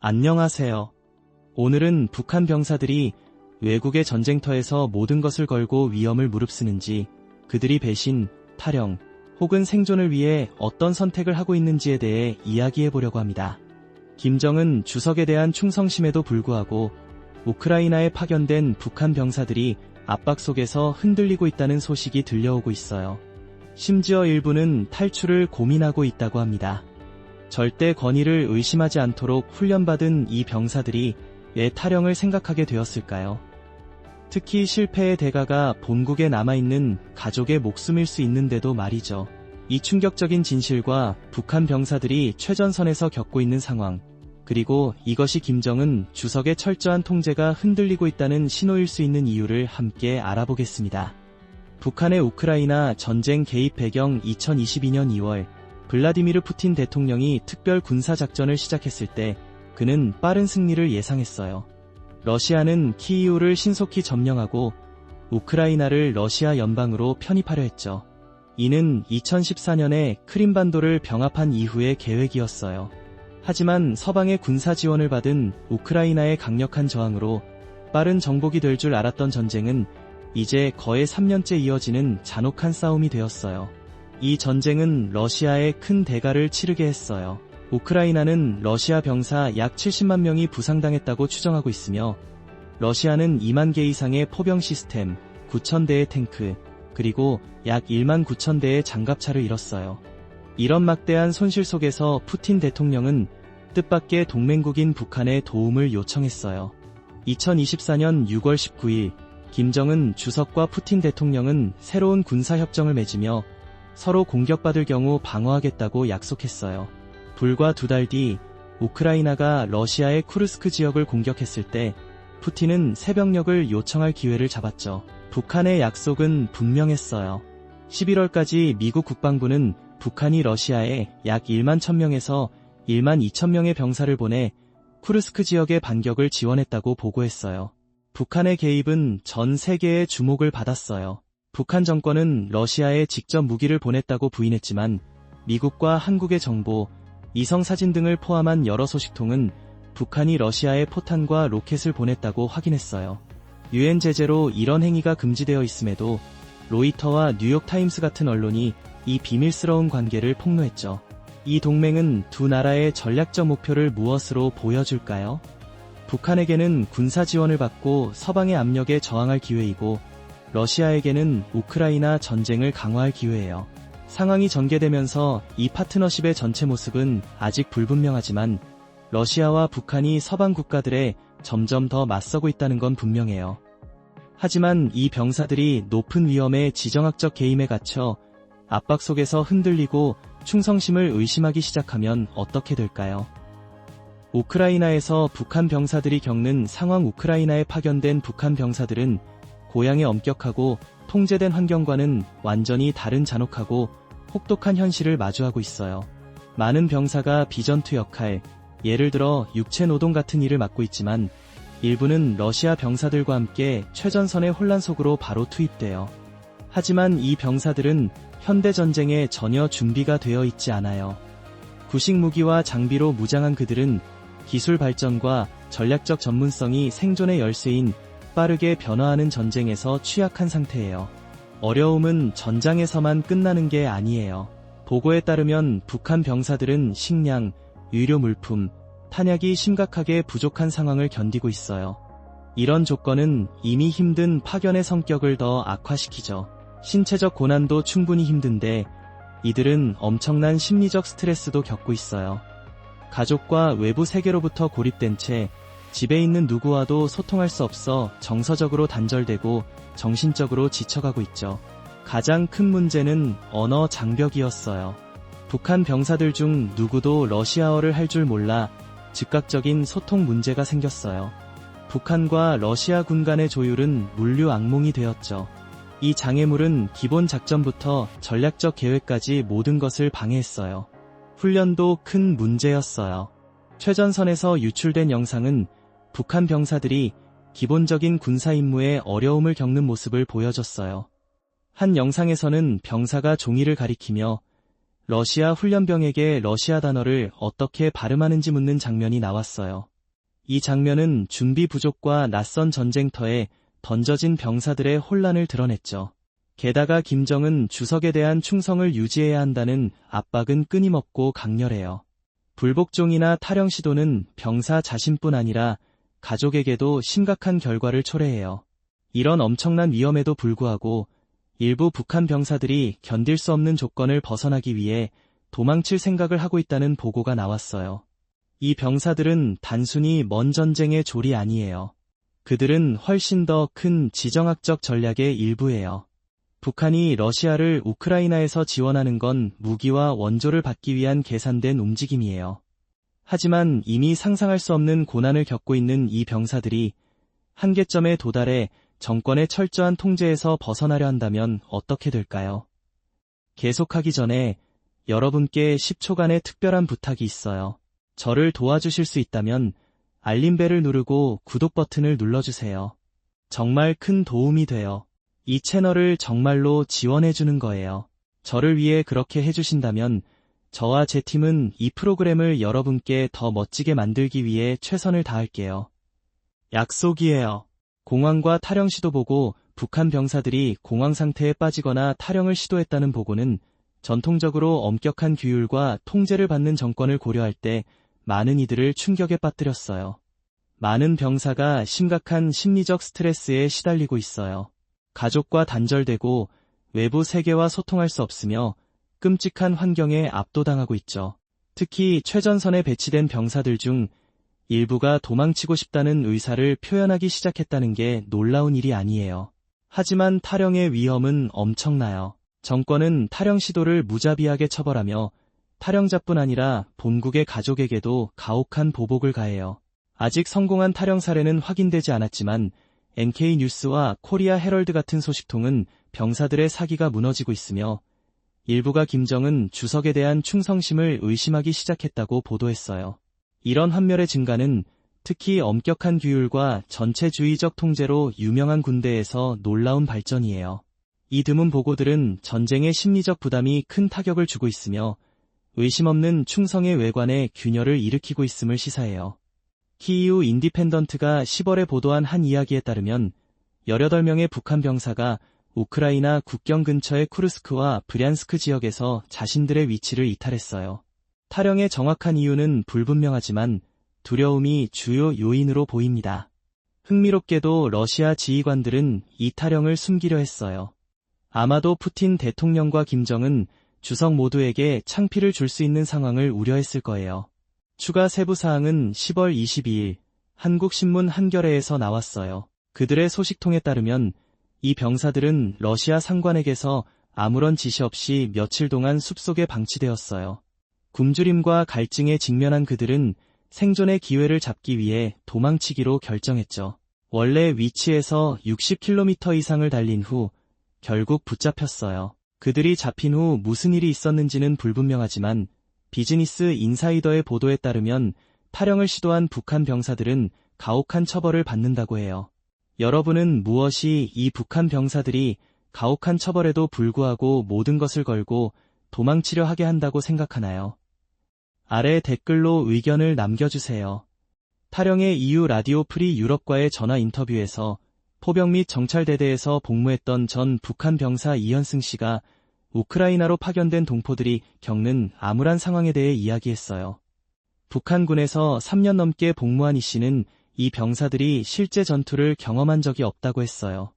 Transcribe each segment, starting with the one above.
안녕하세요. 오늘은 북한 병사들이 외국의 전쟁터에서 모든 것을 걸고 위험을 무릅쓰는지, 그들이 배신, 탈영, 혹은 생존을 위해 어떤 선택을 하고 있는지에 대해 이야기해 보려고 합니다. 김정은 주석에 대한 충성심에도 불구하고 우크라이나에 파견된 북한 병사들이 압박 속에서 흔들리고 있다는 소식이 들려오고 있어요. 심지어 일부는 탈출을 고민하고 있다고 합니다. 절대 권위를 의심하지 않도록 훈련받은 이 병사들이 왜 탈영을 생각하게 되었을까요? 특히 실패의 대가가 본국에 남아있는 가족의 목숨일 수 있는데도 말이죠. 이 충격적인 진실과 북한 병사들이 최전선에서 겪고 있는 상황, 그리고 이것이 김정은 주석의 철저한 통제가 흔들리고 있다는 신호일 수 있는 이유를 함께 알아보겠습니다. 북한의 우크라이나 전쟁 개입 배경 2022년 2월 블라디미르 푸틴 대통령이 특별 군사작전을 시작했을 때 그는 빠른 승리를 예상했어요. 러시아는 키이우를 신속히 점령하고 우크라이나를 러시아 연방으로 편입하려 했죠. 이는 2014년에 크림반도를 병합한 이후의 계획이었어요. 하지만 서방의 군사 지원을 받은 우크라이나의 강력한 저항으로 빠른 정복이 될 줄 알았던 전쟁은 이제 거의 3년째 이어지는 잔혹한 싸움이 되었어요. 이 전쟁은 러시아에 큰 대가를 치르게 했어요. 우크라이나는 러시아 병사 약 70만 명이 부상당했다고 추정하고 있으며 러시아는 2만 개 이상의 포병 시스템, 9,000대의 탱크, 그리고 약 1만 9천 대의 장갑차를 잃었어요. 이런 막대한 손실 속에서 푸틴 대통령은 뜻밖의 동맹국인 북한에 도움을 요청했어요. 2024년 6월 19일 김정은 주석과 푸틴 대통령은 새로운 군사협정을 맺으며 서로 공격받을 경우 방어하겠다고 약속했어요. 불과 2달 뒤 우크라이나가 러시아의 쿠르스크 지역을 공격했을 때 푸틴은 새병력을 요청할 기회를 잡았죠. 북한의 약속은 분명했어요. 11월까지 미국 국방부는 북한이 러시아에 약 1만 1,000명에서 1만 2천 명의 병사를 보내 쿠르스크 지역의 반격을 지원했다고 보고했어요. 북한의 개입은 전 세계의 주목을 받았어요. 북한 정권은 러시아에 직접 무기를 보냈다고 부인했지만 미국과 한국의 정보, 이성 사진 등을 포함한 여러 소식통은 북한이 러시아에 포탄과 로켓을 보냈다고 확인했어요. 유엔 제재로 이런 행위가 금지되어 있음에도 로이터와 뉴욕타임스 같은 언론이 이 비밀스러운 관계를 폭로했죠. 이 동맹은 두 나라의 전략적 목표를 무엇으로 보여줄까요? 북한에게는 군사 지원을 받고 서방의 압력에 저항할 기회이고 러시아에게는 우크라이나 전쟁을 강화할 기회예요. 상황이 전개되면서 이 파트너십의 전체 모습은 아직 불분명하지만 러시아와 북한이 서방 국가들에 점점 더 맞서고 있다는 건 분명해요. 하지만 이 병사들이 높은 위험의 지정학적 개임에 갇혀 압박 속에서 흔들리고 충성심을 의심하기 시작하면 어떻게 될까요? 우크라이나에서 북한 병사들이 겪는 상황. 우크라이나에 파견된 북한 병사들은 고향의 엄격하고 통제된 환경과는 완전히 다른 잔혹하고 혹독한 현실을 마주하고 있어요. 많은 병사가 비전투 역할, 예를 들어 육체노동 같은 일을 맡고 있지만 일부는 러시아 병사들과 함께 최전선의 혼란 속으로 바로 투입돼요. 하지만 이 병사들은 현대전쟁에 전혀 준비가 되어 있지 않아요. 구식 무기와 장비로 무장한 그들은 기술 발전과 전략적 전문성이 생존의 열쇠인 빠르게 변화하는 전쟁에서 취약한 상태예요. 어려움은 전장에서만 끝나는 게 아니에요. 보고에 따르면 북한 병사들은 식량, 의료 물품, 탄약이 심각하게 부족한 상황을 견디고 있어요. 이런 조건은 이미 힘든 파견의 성격을 더 악화시키죠. 신체적 고난도 충분히 힘든데 이들은 엄청난 심리적 스트레스도 겪고 있어요. 가족과 외부 세계로부터 고립된 채 집에 있는 누구와도 소통할 수 없어 정서적으로 단절되고 정신적으로 지쳐가고 있죠. 가장 큰 문제는 언어 장벽이었어요. 북한 병사들 중 누구도 러시아어를 할 줄 몰라 즉각적인 소통 문제가 생겼어요. 북한과 러시아군 간의 조율은 물류 악몽이 되었죠. 이 장애물은 기본 작전부터 전략적 계획까지 모든 것을 방해했어요. 훈련도 큰 문제였어요. 최전선에서 유출된 영상은 북한 병사들이 기본적인 군사 임무에 어려움을 겪는 모습을 보여줬어요. 한 영상에서는 병사가 종이를 가리키며 러시아 훈련병에게 러시아 단어를 어떻게 발음하는지 묻는 장면이 나왔어요. 이 장면은 준비 부족과 낯선 전쟁터에 던져진 병사들의 혼란을 드러냈죠. 게다가 김정은 주석에 대한 충성을 유지해야 한다는 압박은 끊임없고 강렬해요. 불복종이나 탈영 시도는 병사 자신뿐 아니라 가족에게도 심각한 결과를 초래해요. 이런 엄청난 위험에도 불구하고 일부 북한 병사들이 견딜 수 없는 조건을 벗어나기 위해 도망칠 생각을 하고 있다는 보고가 나왔어요. 이 병사들은 단순히 먼 전쟁의 졸이 아니에요. 그들은 훨씬 더 큰 지정학적 전략의 일부예요. 북한이 러시아를 우크라이나에서 지원하는 건 무기와 원조를 받기 위한 계산된 움직임이에요. 하지만 이미 상상할 수 없는 고난을 겪고 있는 이 병사들이 한계점에 도달해 정권의 철저한 통제에서 벗어나려 한다면 어떻게 될까요? 계속하기 전에 여러분께 10초간의 특별한 부탁이 있어요. 저를 도와주실 수 있다면 알림벨을 누르고 구독 버튼을 눌러주세요. 정말 큰 도움이 돼요. 이 채널을 정말로 지원해주는 거예요. 저를 위해 그렇게 해주신다면 저와 제 팀은 이 프로그램을 여러분께 더 멋지게 만들기 위해 최선을 다할게요. 약속이에요. 공황과 탈영 시도 보고 북한 병사들이 공황 상태에 빠지거나 탈영을 시도했다는 보고는 전통적으로 엄격한 규율과 통제를 받는 정권을 고려할 때 많은 이들을 충격에 빠뜨렸어요. 많은 병사가 심각한 심리적 스트레스에 시달리고 있어요. 가족과 단절되고 외부 세계와 소통할 수 없으며 끔찍한 환경에 압도당하고 있죠. 특히 최전선에 배치된 병사들 중 일부가 도망치고 싶다는 의사를 표현하기 시작했다는 게 놀라운 일이 아니에요. 하지만 탈영의 위험은 엄청나요. 정권은 탈영 시도를 무자비하게 처벌하며 탈영자뿐 아니라 본국의 가족에게도 가혹한 보복을 가해요. 아직 성공한 탈영 사례는 확인되지 않았지만 NK뉴스와 코리아 헤럴드 같은 소식통은 병사들의 사기가 무너지고 있으며 일부가 김정은 주석에 대한 충성심을 의심하기 시작했다고 보도했어요. 이런 환멸의 증가는 특히 엄격한 규율과 전체주의적 통제로 유명한 군대에서 놀라운 발전이에요. 이 드문 보고들은 전쟁의 심리적 부담이 큰 타격을 주고 있으며 의심 없는 충성의 외관에 균열을 일으키고 있음을 시사해요. 키이우 인디펜던트가 10월에 보도한 한 이야기에 따르면 18명의 북한 병사가 우크라이나 국경 근처의 쿠르스크와 브리안스크 지역에서 자신들의 위치를 이탈했어요. 탈영의 정확한 이유는 불분명하지만 두려움이 주요 요인으로 보입니다. 흥미롭게도 러시아 지휘관들은 이 탈영을 숨기려 했어요. 아마도 푸틴 대통령과 김정은 주석 모두에게 창피를 줄 수 있는 상황을 우려했을 거예요. 추가 세부 사항은 10월 22일 한국신문 한겨레에서 나왔어요. 그들의 소식통에 따르면 이 병사들은 러시아 상관에게서 아무런 지시 없이 며칠 동안 숲속에 방치되었어요. 굶주림과 갈증에 직면한 그들은 생존의 기회를 잡기 위해 도망치기로 결정했죠. 원래 위치에서 60km 이상을 달린 후 결국 붙잡혔어요. 그들이 잡힌 후 무슨 일이 있었는지는 불분명하지만 비즈니스 인사이더의 보도에 따르면 탈영을 시도한 북한 병사들은 가혹한 처벌을 받는다고 해요. 여러분은 무엇이 이 북한 병사들이 가혹한 처벌에도 불구하고 모든 것을 걸고 도망치려 하게 한다고 생각하나요? 아래 댓글로 의견을 남겨주세요. 탈영의 이유 라디오 프리 유럽과의 전화 인터뷰에서 포병 및 정찰대대에서 복무했던 전 북한 병사 이현승 씨가 우크라이나로 파견된 동포들이 겪는 암울한 상황에 대해 이야기했어요. 북한군에서 3년 넘게 복무한 이 씨는 이 병사들이 실제 전투를 경험한 적이 없다고 했어요.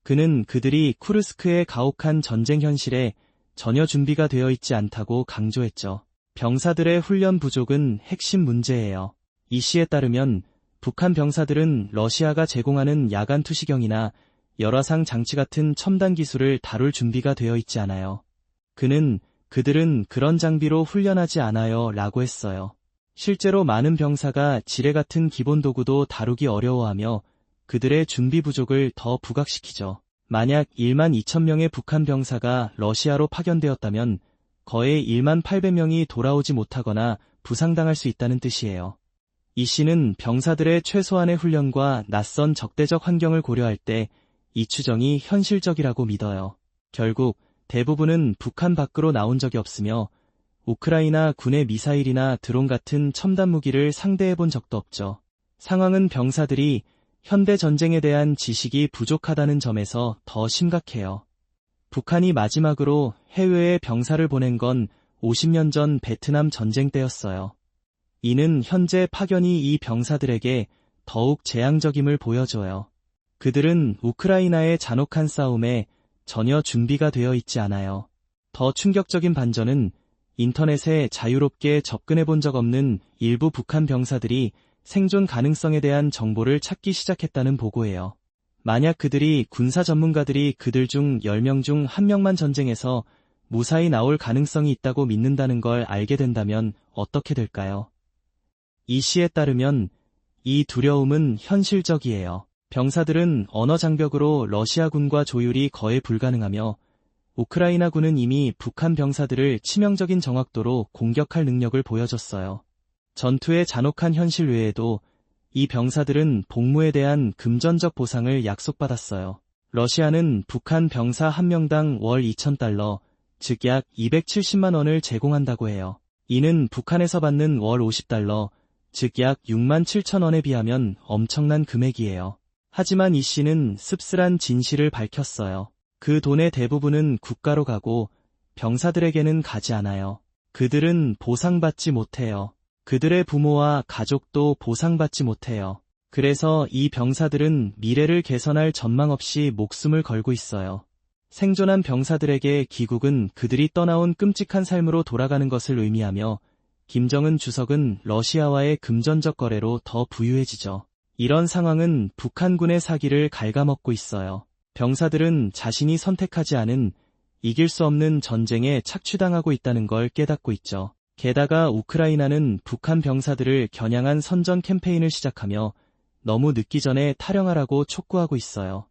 그는 그들이 쿠르스크의 가혹한 전쟁 현실에 전혀 준비가 되어 있지 않다고 강조했죠. 병사들의 훈련 부족은 핵심 문제예요. 이 씨에 따르면 북한 병사들은 러시아가 제공하는 야간 투시경이나 열화상 장치 같은 첨단 기술을 다룰 준비가 되어 있지 않아요. 그들은 그런 장비로 훈련하지 않아요 라고 했어요. 실제로 많은 병사가 지뢰 같은 기본 도구도 다루기 어려워하며 그들의 준비 부족을 더 부각시키죠. 만약 1만 2천 명의 북한 병사가 러시아로 파견되었다면 거의 1만 800명이 돌아오지 못하거나 부상당할 수 있다는 뜻이에요. 이 씨는 병사들의 최소한의 훈련과 낯선 적대적 환경을 고려할 때 이 추정이 현실적이라고 믿어요. 결국 대부분은 북한 밖으로 나온 적이 없으며 우크라이나 군의 미사일이나 드론 같은 첨단 무기를 상대해본 적도 없죠. 상황은 병사들이 현대 전쟁에 대한 지식이 부족하다는 점에서 더 심각해요. 북한이 마지막으로 해외에 병사를 보낸 건 50년 전 베트남 전쟁 때였어요. 이는 현재 파견이 이 병사들에게 더욱 재앙적임을 보여줘요. 그들은 우크라이나의 잔혹한 싸움에 전혀 준비가 되어 있지 않아요. 더 충격적인 반전은 인터넷에 자유롭게 접근해 본 적 없는 일부 북한 병사들이 생존 가능성에 대한 정보를 찾기 시작했다는 보고예요. 만약 그들이 군사 전문가들이 그들 중 10명 중 1명만 전쟁에서 무사히 나올 가능성이 있다고 믿는다는 걸 알게 된다면 어떻게 될까요? 이 시에 따르면 이 두려움은 현실적이에요. 병사들은 언어 장벽으로 러시아군과 조율이 거의 불가능하며 우크라이나군은 이미 북한 병사들을 치명적인 정확도로 공격할 능력을 보여줬어요. 전투의 잔혹한 현실 외에도 이 병사들은 복무에 대한 금전적 보상을 약속받았어요. 러시아는 북한 병사 1명당 월 2,000달러, 즉 약 270만 원을 제공한다고 해요. 이는 북한에서 받는 월 50달러, 즉 약 6만 7천 원에 비하면 엄청난 금액이에요. 하지만 이 씨는 씁쓸한 진실을 밝혔어요. 그 돈의 대부분은 국가로 가고 병사들에게는 가지 않아요. 그들은 보상받지 못해요. 그들의 부모와 가족도 보상받지 못해요. 그래서 이 병사들은 미래를 개선할 전망 없이 목숨을 걸고 있어요. 생존한 병사들에게 귀국은 그들이 떠나온 끔찍한 삶으로 돌아가는 것을 의미하며 김정은 주석은 러시아와의 금전적 거래로 더 부유해지죠. 이런 상황은 북한군의 사기를 갉아먹고 있어요. 병사들은 자신이 선택하지 않은 이길 수 없는 전쟁에 착취당하고 있다는 걸 깨닫고 있죠. 게다가 우크라이나는 북한 병사들을 겨냥한 선전 캠페인을 시작하며 너무 늦기 전에 탈영하라고 촉구하고 있어요.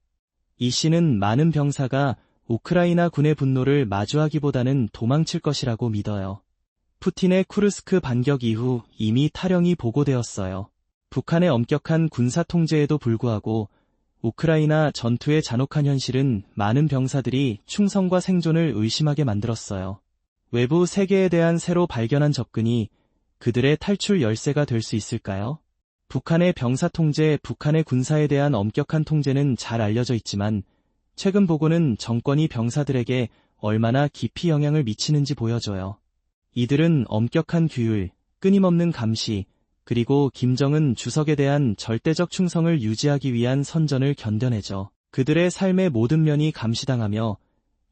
이 씨는 많은 병사가 우크라이나 군의 분노를 마주하기보다는 도망칠 것이라고 믿어요. 푸틴의 쿠르스크 반격 이후 이미 탈영이 보고되었어요. 북한의 엄격한 군사 통제에도 불구하고 우크라이나 전투의 잔혹한 현실은 많은 병사들이 충성과 생존을 의심하게 만들었어요. 외부 세계에 대한 새로 발견한 접근이 그들의 탈출 열쇠가 될 수 있을까요? 북한의 병사 통제, 북한의 군사에 대한 엄격한 통제는 잘 알려져 있지만 최근 보고는 정권이 병사들에게 얼마나 깊이 영향을 미치는지 보여줘요. 이들은 엄격한 규율, 끊임없는 감시, 그리고 김정은 주석에 대한 절대적 충성을 유지하기 위한 선전을 견뎌내죠. 그들의 삶의 모든 면이 감시당하며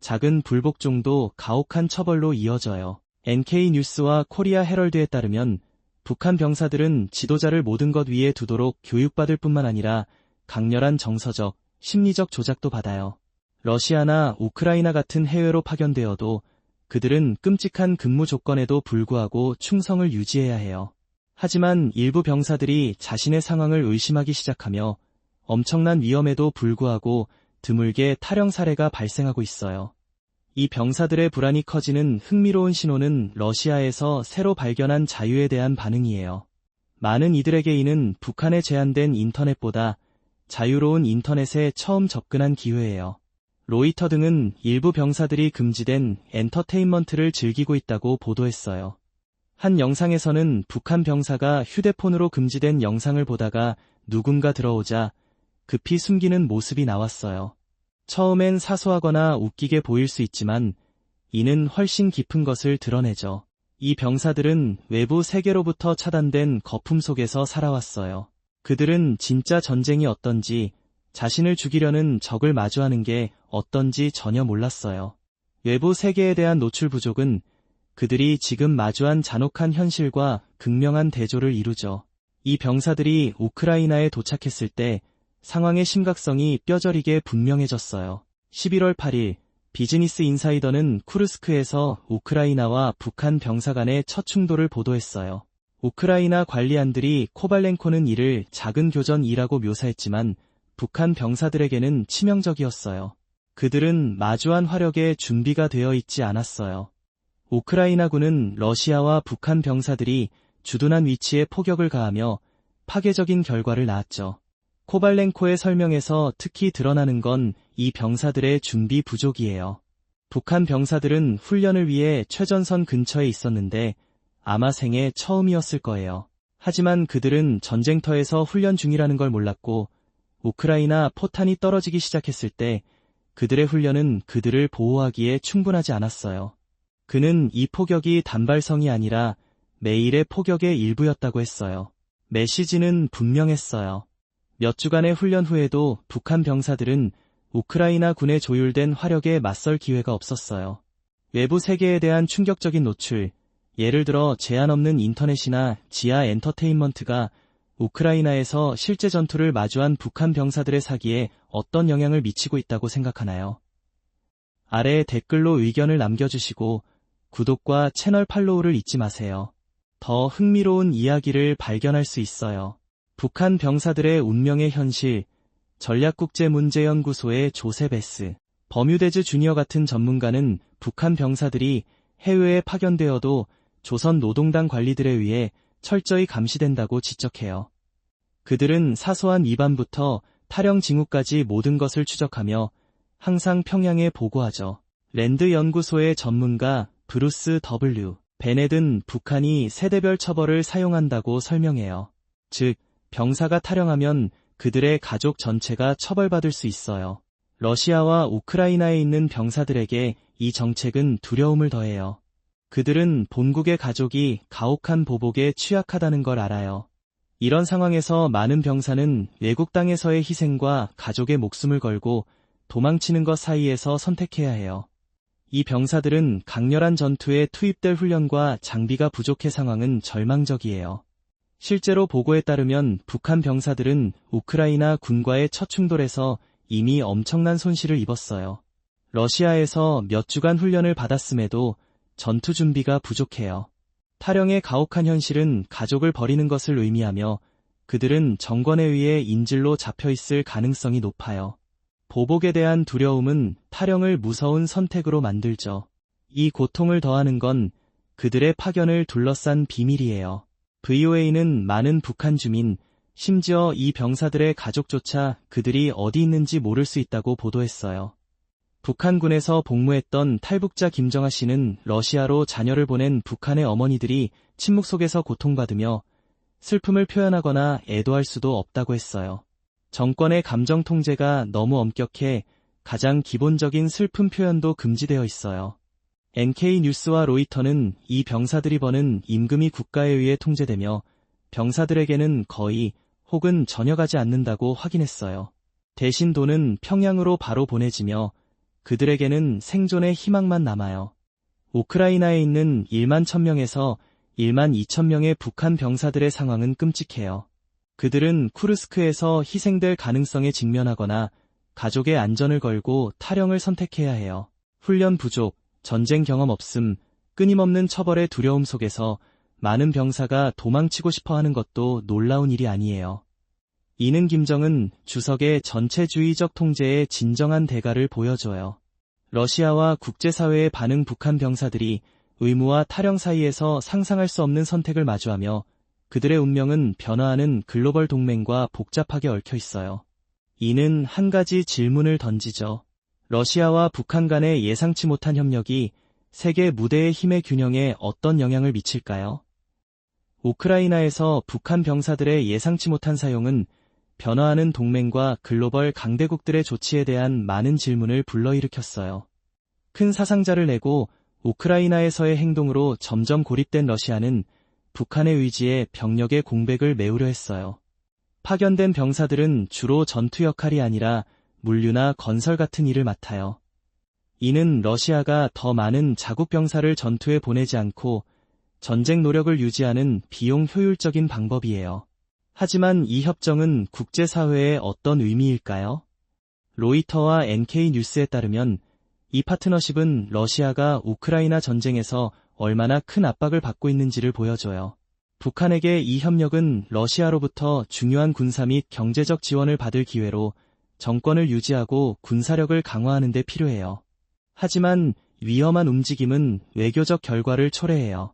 작은 불복종도 가혹한 처벌로 이어져요. NK뉴스와 코리아 헤럴드에 따르면 북한 병사들은 지도자를 모든 것 위에 두도록 교육받을 뿐만 아니라 강렬한 정서적, 심리적 조작도 받아요. 러시아나 우크라이나 같은 해외로 파견되어도 그들은 끔찍한 근무 조건에도 불구하고 충성을 유지해야 해요. 하지만 일부 병사들이 자신의 상황을 의심하기 시작하며 엄청난 위험에도 불구하고 드물게 탈영 사례가 발생하고 있어요. 이 병사들의 불안이 커지는 흥미로운 신호는 러시아에서 새로 발견한 자유에 대한 반응이에요. 많은 이들에게 이는 북한에 제한된 인터넷보다 자유로운 인터넷에 처음 접근한 기회예요. 로이터 등은 일부 병사들이 금지된 엔터테인먼트를 즐기고 있다고 보도했어요. 한 영상에서는 북한 병사가 휴대폰으로 금지된 영상을 보다가 누군가 들어오자 급히 숨기는 모습이 나왔어요. 처음엔 사소하거나 웃기게 보일 수 있지만 이는 훨씬 깊은 것을 드러내죠. 이 병사들은 외부 세계로부터 차단된 거품 속에서 살아왔어요. 그들은 진짜 전쟁이 어떤지, 자신을 죽이려는 적을 마주하는 게 어떤지 전혀 몰랐어요. 외부 세계에 대한 노출 부족은 그들이 지금 마주한 잔혹한 현실과 극명한 대조를 이루죠. 이 병사들이 우크라이나에 도착했을 때 상황의 심각성이 뼈저리게 분명해졌어요. 11월 8일 비즈니스 인사이더는 쿠르스크에서 우크라이나와 북한 병사 간의 첫 충돌을 보도했어요. 우크라이나 관리안들이 코발렌코는 이를 작은 교전이라고 묘사했지만 북한 병사들에게는 치명적이었어요. 그들은 마주한 화력에 준비가 되어 있지 않았어요. 우크라이나군은 러시아와 북한 병사들이 주둔한 위치에 포격을 가하며 파괴적인 결과를 낳았죠. 코발렌코의 설명에서 특히 드러나는 건 이 병사들의 준비 부족이에요. 북한 병사들은 훈련을 위해 최전선 근처에 있었는데 아마 생애 처음이었을 거예요. 하지만 그들은 전쟁터에서 훈련 중이라는 걸 몰랐고 우크라이나 포탄이 떨어지기 시작했을 때 그들의 훈련은 그들을 보호하기에 충분하지 않았어요. 그는 이 포격이 단발성이 아니라 매일의 포격의 일부였다고 했어요. 메시지는 분명했어요. 몇 주간의 훈련 후에도 북한 병사들은 우크라이나 군의 조율된 화력에 맞설 기회가 없었어요. 외부 세계에 대한 충격적인 노출, 예를 들어 제한 없는 인터넷이나 지하 엔터테인먼트가 우크라이나에서 실제 전투를 마주한 북한 병사들의 사기에 어떤 영향을 미치고 있다고 생각하나요? 아래에 댓글로 의견을 남겨주시고 구독과 채널 팔로우를 잊지 마세요. 더 흥미로운 이야기를 발견할 수 있어요. 북한 병사들의 운명의 현실, 전략국제문제연구소의 조셉 S. 버뮤데즈 주니어 같은 전문가는 북한 병사들이 해외에 파견되어도 조선 노동당 관리들에 의해 철저히 감시된다고 지적해요. 그들은 사소한 위반부터 탈영 징후까지 모든 것을 추적하며 항상 평양에 보고하죠. 랜드 연구소의 전문가 브루스 W. 베넷은 북한이 세대별 처벌을 사용한다고 설명해요. 즉, 병사가 탈영하면 그들의 가족 전체가 처벌받을 수 있어요. 러시아와 우크라이나에 있는 병사들에게 이 정책은 두려움을 더해요. 그들은 본국의 가족이 가혹한 보복에 취약하다는 걸 알아요. 이런 상황에서 많은 병사는 외국 땅에서의 희생과 가족의 목숨을 걸고 도망치는 것 사이에서 선택해야 해요. 이 병사들은 강렬한 전투에 투입될 훈련과 장비가 부족해 상황은 절망적이에요. 실제로 보고에 따르면 북한 병사들은 우크라이나 군과의 첫 충돌에서 이미 엄청난 손실을 입었어요. 러시아에서 몇 주간 훈련을 받았음에도 전투 준비가 부족해요. 탈영의 가혹한 현실은 가족을 버리는 것을 의미하며 그들은 정권에 의해 인질로 잡혀있을 가능성이 높아요. 보복에 대한 두려움은 탈영을 무서운 선택으로 만들죠. 이 고통을 더하는 건 그들의 파견을 둘러싼 비밀이에요. VOA는 많은 북한 주민, 심지어 이 병사들의 가족조차 그들이 어디 있는지 모를 수 있다고 보도했어요. 북한군에서 복무했던 탈북자 김정아 씨는 러시아로 자녀를 보낸 북한의 어머니들이 침묵 속에서 고통받으며 슬픔을 표현하거나 애도할 수도 없다고 했어요. 정권의 감정 통제가 너무 엄격해 가장 기본적인 슬픔 표현도 금지되어 있어요. NK뉴스와 로이터는 이 병사들이 버는 임금이 국가에 의해 통제되며 병사들에게는 거의 혹은 전혀 가지 않는다고 확인했어요. 대신 돈은 평양으로 바로 보내지며 그들에게는 생존의 희망만 남아요. 우크라이나에 있는 1만 1000명에서 1만 2000명의 북한 병사들의 상황은 끔찍해요. 그들은 쿠르스크에서 희생될 가능성에 직면하거나 가족의 안전을 걸고 탈영을 선택해야 해요. 훈련 부족, 전쟁 경험 없음, 끊임없는 처벌의 두려움 속에서 많은 병사가 도망치고 싶어하는 것도 놀라운 일이 아니에요. 이는 김정은 주석의 전체주의적 통제의 진정한 대가를 보여줘요. 러시아와 국제사회의 반응 북한 병사들이 의무와 탈영 사이에서 상상할 수 없는 선택을 마주하며 그들의 운명은 변화하는 글로벌 동맹과 복잡하게 얽혀 있어요. 이는 한 가지 질문을 던지죠. 러시아와 북한 간의 예상치 못한 협력이 세계 무대의 힘의 균형에 어떤 영향을 미칠까요? 우크라이나에서 북한 병사들의 예상치 못한 사용은 변화하는 동맹과 글로벌 강대국들의 조치에 대한 많은 질문을 불러일으켰어요. 큰 사상자를 내고 우크라이나에서의 행동으로 점점 고립된 러시아는 북한의 의지에 병력의 공백을 메우려 했어요. 파견된 병사들은 주로 전투 역할이 아니라 물류나 건설 같은 일을 맡아요. 이는 러시아가 더 많은 자국 병사를 전투에 보내지 않고 전쟁 노력을 유지하는 비용 효율적인 방법이에요. 하지만 이 협정은 국제사회에 어떤 의미일까요? 로이터와 NK뉴스에 따르면 이 파트너십은 러시아가 우크라이나 전쟁에서 얼마나 큰 압박을 받고 있는지를 보여줘요. 북한에게 이 협력은 러시아로부터 중요한 군사 및 경제적 지원을 받을 기회로 정권을 유지하고 군사력을 강화하는 데 필요해요. 하지만 위험한 움직임은 외교적 결과를 초래해요.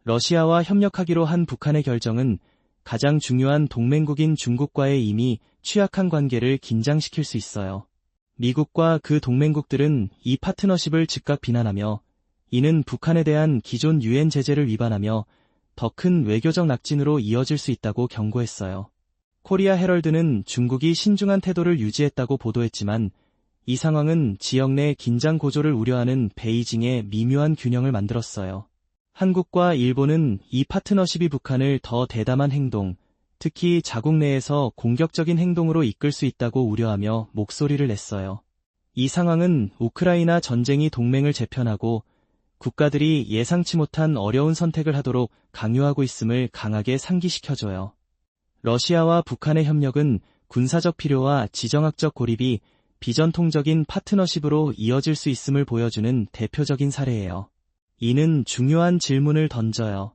러시아와 협력하기로 한 북한의 결정은 가장 중요한 동맹국인 중국과의 이미 취약한 관계를 긴장시킬 수 있어요. 미국과 그 동맹국들은 이 파트너십을 즉각 비난하며 이는 북한에 대한 기존 유엔 제재를 위반하며 더 큰 외교적 낙진으로 이어질 수 있다고 경고했어요. 코리아 헤럴드는 중국이 신중한 태도를 유지했다고 보도했지만 이 상황은 지역 내 긴장 고조를 우려하는 베이징의 미묘한 균형을 만들었어요. 한국과 일본은 이 파트너십이 북한을 더 대담한 행동, 특히 자국 내에서 공격적인 행동으로 이끌 수 있다고 우려하며 목소리를 냈어요. 이 상황은 우크라이나 전쟁이 동맹을 재편하고 국가들이 예상치 못한 어려운 선택을 하도록 강요하고 있음을 강하게 상기시켜줘요. 러시아와 북한의 협력은 군사적 필요와 지정학적 고립이 비전통적인 파트너십으로 이어질 수 있음을 보여주는 대표적인 사례예요. 이는 중요한 질문을 던져요.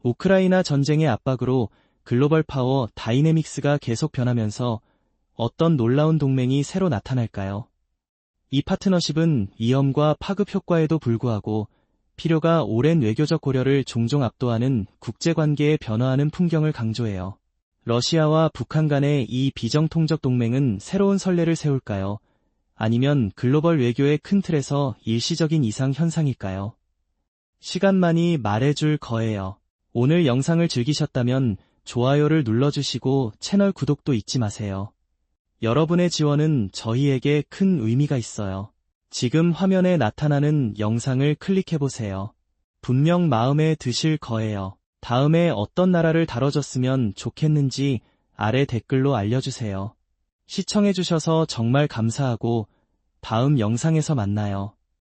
우크라이나 전쟁의 압박으로 글로벌 파워 다이내믹스가 계속 변하면서 어떤 놀라운 동맹이 새로 나타날까요? 이 파트너십은 위험과 파급 효과에도 불구하고 필요가 오랜 외교적 고려를 종종 압도하는 국제관계의 변화하는 풍경을 강조해요. 러시아와 북한 간의 이 비정통적 동맹은 새로운 선례를 세울까요? 아니면 글로벌 외교의 큰 틀에서 일시적인 이상 현상일까요? 시간만이 말해줄 거예요. 오늘 영상을 즐기셨다면 좋아요를 눌러주시고 채널 구독도 잊지 마세요. 여러분의 지원은 저희에게 큰 의미가 있어요. 지금 화면에 나타나는 영상을 클릭해보세요. 분명 마음에 드실 거예요. 다음에 어떤 나라를 다뤄줬으면 좋겠는지 아래 댓글로 알려주세요. 시청해주셔서 정말 감사하고 다음 영상에서 만나요.